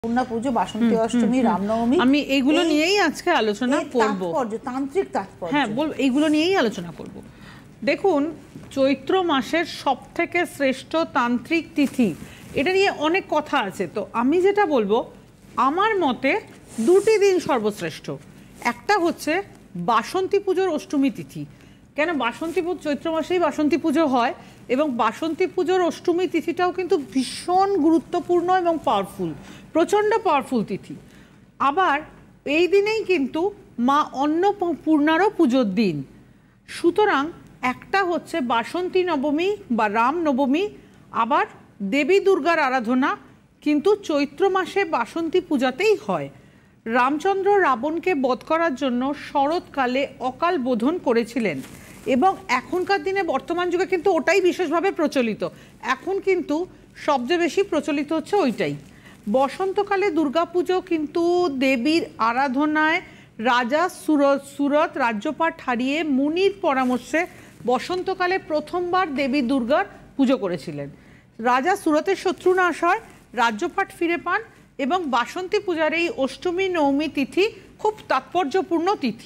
কন্যা পুজো, বাসন্তী অষ্টমী, রামনবমী, আমি এইগুলো নিয়েই আজকে আলোচনা করব। তান্ত্রিক তাৎপর্য, হ্যাঁ বল, এইগুলো নিয়েই আলোচনা করব। দেখুন, চৈত্র মাসের সবথেকে শ্রেষ্ঠ তান্ত্রিক তিথি, এটা নিয়ে অনেক কথা আছে। তো আমি যেটা বলবো, আমার মতে দুটি দিন সর্বশ্রেষ্ঠ। একটা হচ্ছে বাসন্তী পুজোর অষ্টমী তিথি। কেন বাসন্তী পুজো, চৈত্র মাসেই বাসন্তী পুজো হয়, এবং বাসন্তী পুজোর অষ্টমী তিথিটাও কিন্তু ভীষণ গুরুত্বপূর্ণ এবং পাওয়ারফুল, প্রচণ্ড পাওয়ারফুল তিথি। আবার এই দিনেই কিন্তু মা অন্নপূর্ণারও পুজোর দিন। সুতরাং একটা হচ্ছে বাসন্তী নবমী বা রাম নবমী, আবার দেবী দুর্গার আরাধনা কিন্তু চৈত্র মাসে বাসন্তী পূজাতেই হয়। রামচন্দ্র রাবণকে বধ করার জন্য শরৎকালে অকাল বোধন করেছিলেন, এবং এখনকার দিনে বর্তমান যুগে কিন্তু ওটাই বিশেষভাবে প্রচলিত। এখন কিন্তু সবচেয়ে বেশি প্রচলিত হচ্ছে ওইটাই। বসন্তকালে দুর্গাপুজো কিন্তু দেবীর আরাধনায় রাজা সুরত রাজ্যপাট হারিয়ে মুনির পরামর্শে বসন্তকালে প্রথমবার দেবী দুর্গার পুজো করেছিলেন। রাজা সুরতের শত্রু নাশ হয়, রাজ্যপাট ফিরে পান, এবং বাসন্তী পূজার এই অষ্টমী নবমী তিথি খুব তাৎপর্যপূর্ণ তিথি।